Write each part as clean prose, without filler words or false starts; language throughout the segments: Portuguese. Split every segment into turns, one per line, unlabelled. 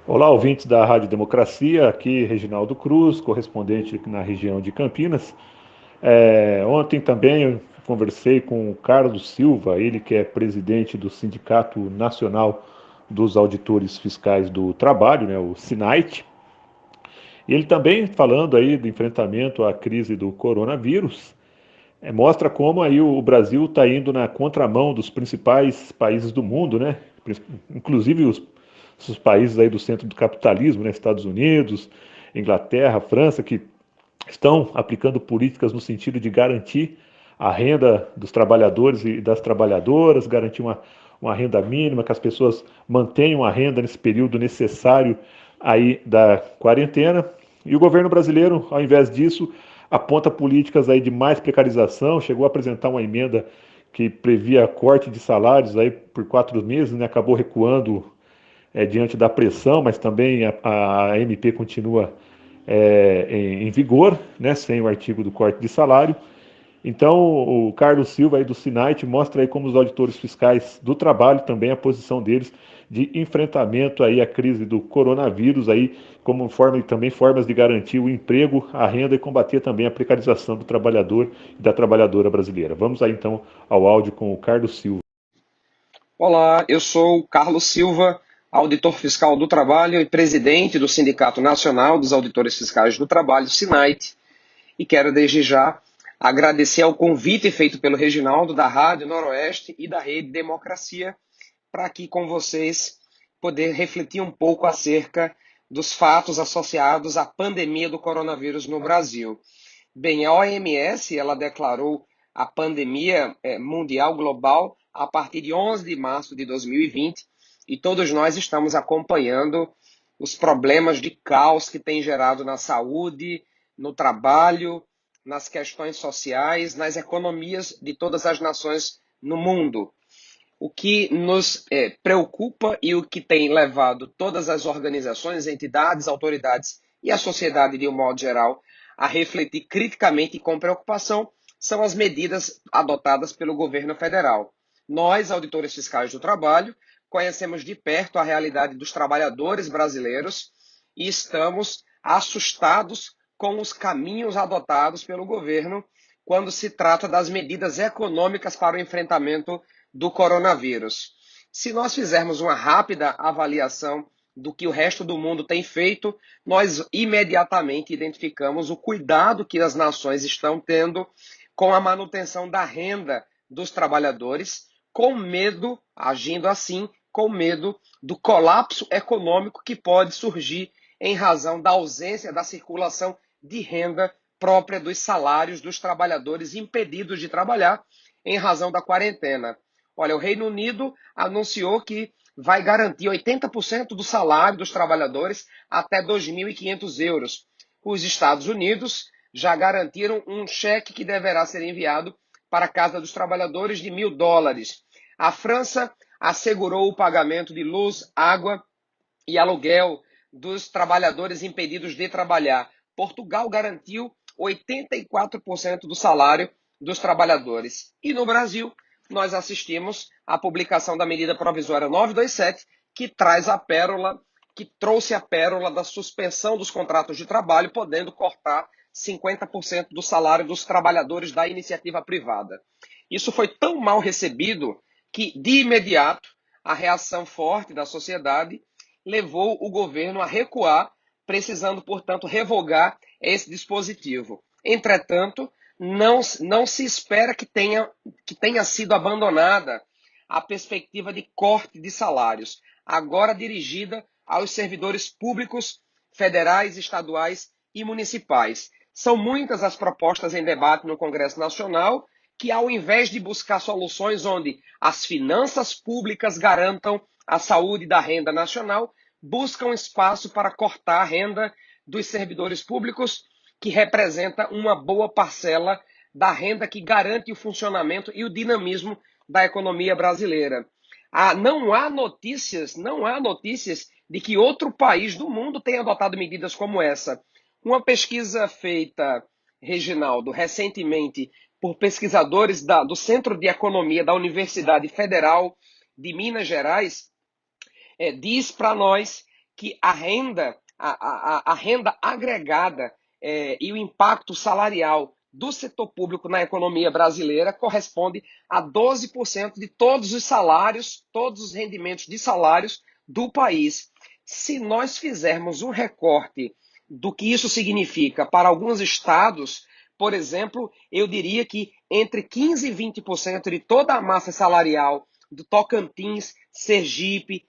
Olá, ouvintes da Rádio Democracia, aqui Reginaldo Cruz, correspondente na região de Campinas. Ontem também eu conversei com o Carlos Silva, ele que é presidente do Sindicato Nacional dos Auditores Fiscais do Trabalho, né, o SINAIT. E ele também falando aí do enfrentamento à crise do coronavírus, mostra como aí o Brasil está indo na contramão dos principais países do mundo, né? Inclusive os países aí do centro do capitalismo, né? Estados Unidos, Inglaterra, França, que estão aplicando políticas no sentido de garantir a renda dos trabalhadores e das trabalhadoras, garantir uma renda mínima, que as pessoas mantenham a renda nesse período necessário aí da quarentena. E o governo brasileiro, ao invés disso, aponta políticas aí de mais precarização, chegou a apresentar uma emenda que previa corte de salários aí por 4 meses, né? Acabou recuando diante da pressão, mas também a MP continua em vigor, né, sem o artigo do corte de salário. Então, o Carlos Silva aí do Sinait mostra aí como os auditores fiscais do trabalho também a posição deles de enfrentamento aí à crise do coronavírus aí como forma e também formas de garantir o emprego, a renda e combater também a precarização do trabalhador e da trabalhadora brasileira. Vamos aí então ao áudio com o Carlos Silva.
Olá, eu sou o Carlos Silva, auditor fiscal do trabalho e presidente do Sindicato Nacional dos Auditores Fiscais do Trabalho, SINAIT, e quero desde já agradecer ao convite feito pelo Reginaldo da Rádio Noroeste e da Rede Democracia para aqui com vocês poder refletir um pouco acerca dos fatos associados à pandemia do coronavírus no Brasil. Bem, a OMS ela declarou a pandemia mundial global a partir de 11 de março de 2020 e todos nós estamos acompanhando os problemas de caos que tem gerado na saúde, no trabalho, nas questões sociais, nas economias de todas as nações no mundo. O que nos preocupa e o que tem levado todas as organizações, entidades, autoridades e a sociedade de um modo geral a refletir criticamente e com preocupação são as medidas adotadas pelo governo federal. Nós, auditores fiscais do trabalho, conhecemos de perto a realidade dos trabalhadores brasileiros e estamos assustados com os caminhos adotados pelo governo quando se trata das medidas econômicas para o enfrentamento do coronavírus. Se nós fizermos uma rápida avaliação do que o resto do mundo tem feito, nós imediatamente identificamos o cuidado que as nações estão tendo com a manutenção da renda dos trabalhadores, com medo, agindo assim, com medo do colapso econômico que pode surgir em razão da ausência da circulação de renda própria dos salários dos trabalhadores impedidos de trabalhar em razão da quarentena. Olha, o Reino Unido anunciou que vai garantir 80% do salário dos trabalhadores até 2.500 euros. Os Estados Unidos já garantiram um cheque que deverá ser enviado para a casa dos trabalhadores de US$ 1.000. A França assegurou o pagamento de luz, água e aluguel dos trabalhadores impedidos de trabalhar. Portugal garantiu 84% do salário dos trabalhadores. E no Brasil, nós assistimos à publicação da medida provisória 927, que traz a pérola, que trouxe a pérola da suspensão dos contratos de trabalho, podendo cortar 50% do salário dos trabalhadores da iniciativa privada. Isso foi tão mal recebido que, de imediato, a reação forte da sociedade levou o governo a recuar, precisando, portanto, revogar esse dispositivo. Entretanto, não se espera que tenha sido abandonada a perspectiva de corte de salários, agora dirigida aos servidores públicos, federais, estaduais e municipais. São muitas as propostas em debate no Congresso Nacional que, ao invés de buscar soluções onde as finanças públicas garantam a saúde da renda nacional, buscam espaço para cortar a renda dos servidores públicos, que representa uma boa parcela da renda que garante o funcionamento e o dinamismo da economia brasileira. Não há notícias de que outro país do mundo tenha adotado medidas como essa. Uma pesquisa feita, Reginaldo, recentemente por pesquisadores do Centro de Economia da Universidade Federal de Minas Gerais, diz para nós que a renda, a renda agregada e o impacto salarial do setor público na economia brasileira corresponde a 12% de todos os salários, todos os rendimentos de salários do país. Se nós fizermos um recorte do que isso significa para alguns estados, por exemplo, eu diria que entre 15% e 20% de toda a massa salarial do Tocantins, Sergipe,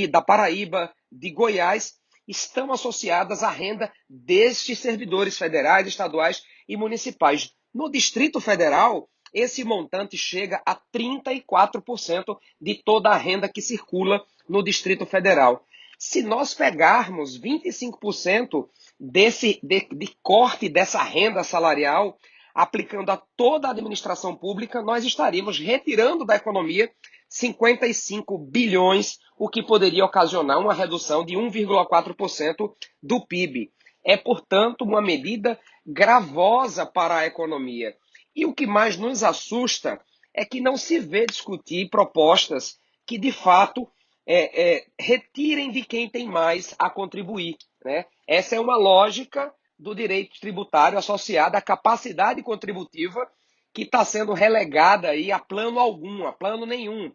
da Paraíba, de Goiás, estão associadas à renda destes servidores federais, estaduais e municipais. No Distrito Federal, esse montante chega a 34% de toda a renda que circula no Distrito Federal. Se nós pegarmos 25% de corte dessa renda salarial, aplicando a toda a administração pública, nós estaríamos retirando da economia 55 bilhões, o que poderia ocasionar uma redução de 1,4% do PIB. É, portanto, uma medida gravosa para a economia. E o que mais nos assusta é que não se vê discutir propostas que, de fato, retirem de quem tem mais a contribuir, né? Essa é uma lógica do direito tributário associada à capacidade contributiva que está sendo relegada aí a plano algum, a plano nenhum.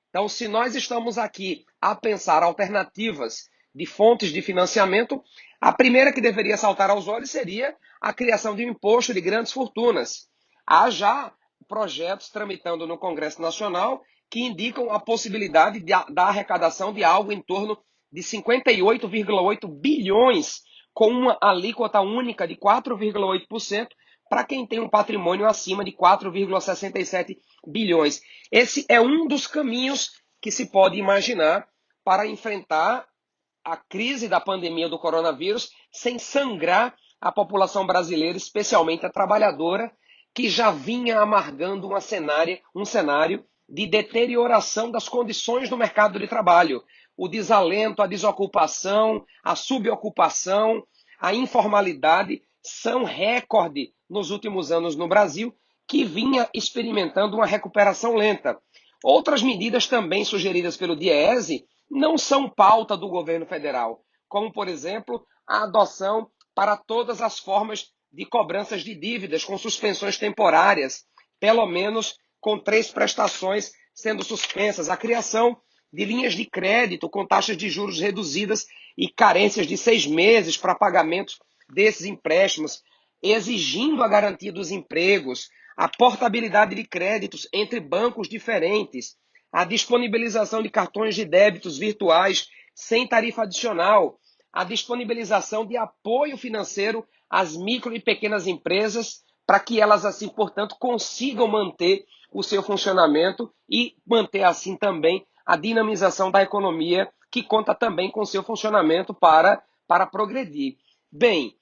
Então, se nós estamos aqui a pensar alternativas de fontes de financiamento, a primeira que deveria saltar aos olhos seria a criação de um imposto de grandes fortunas. Há já projetos tramitando no Congresso Nacional que indicam a possibilidade da arrecadação de algo em torno de 58,8 bilhões, com uma alíquota única de 4,8% para quem tem um patrimônio acima de 4,67 bilhões. Esse é um dos caminhos que se pode imaginar para enfrentar a crise da pandemia do coronavírus sem sangrar a população brasileira, especialmente a trabalhadora, que já vinha amargando um cenário de deterioração das condições do mercado de trabalho. O desalento, a desocupação, a subocupação, a informalidade são recorde nos últimos anos no Brasil, que vinha experimentando uma recuperação lenta. Outras medidas também sugeridas pelo Diese não são pauta do governo federal, como, por exemplo, a adoção para todas as formas de cobranças de dívidas com suspensões temporárias, pelo menos com 3 prestações sendo suspensas, a criação de linhas de crédito com taxas de juros reduzidas e carências de 6 meses para pagamento desses empréstimos, exigindo a garantia dos empregos, a portabilidade de créditos entre bancos diferentes, a disponibilização de cartões de débitos virtuais sem tarifa adicional, a disponibilização de apoio financeiro às micro e pequenas empresas para que elas, assim, portanto, consigam manter o seu funcionamento e manter, assim, também a dinamização da economia, que conta também com o seu funcionamento para progredir. Bem,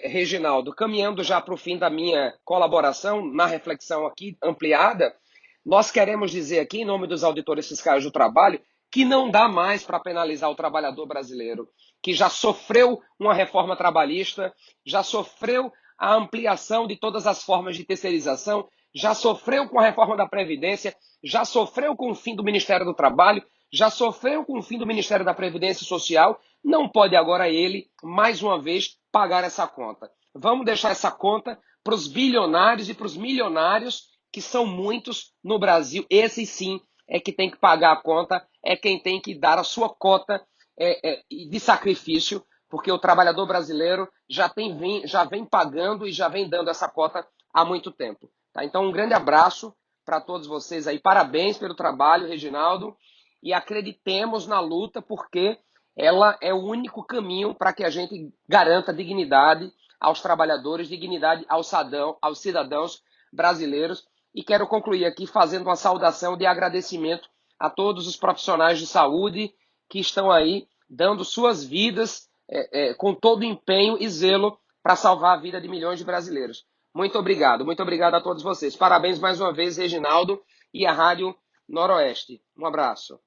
Reginaldo, caminhando já para o fim da minha colaboração na reflexão aqui ampliada, nós queremos dizer aqui, em nome dos auditores fiscais do trabalho, que não dá mais para penalizar o trabalhador brasileiro, que já sofreu uma reforma trabalhista, já sofreu a ampliação de todas as formas de terceirização, já sofreu com a reforma da Previdência, já sofreu com o fim do Ministério do Trabalho, já sofreu com o fim do Ministério da Previdência Social, não pode agora ele, mais uma vez, pagar essa conta. Vamos deixar essa conta para os bilionários e para os milionários, que são muitos no Brasil. Esses sim é que tem que pagar a conta, é quem tem que dar a sua cota de sacrifício, porque o trabalhador brasileiro já vem pagando e já vem dando essa cota há muito tempo. Tá? Então, um grande abraço para todos vocês aí. Parabéns pelo trabalho, Reginaldo, e acreditemos na luta, porque ela é o único caminho para que a gente garanta dignidade aos trabalhadores, dignidade aos cidadãos brasileiros. E quero concluir aqui fazendo uma saudação de agradecimento a todos os profissionais de saúde que estão aí dando suas vidas com todo empenho e zelo para salvar a vida de milhões de brasileiros. Muito obrigado a todos vocês. Parabéns mais uma vez, Reginaldo, e a Rádio Noroeste. Um abraço.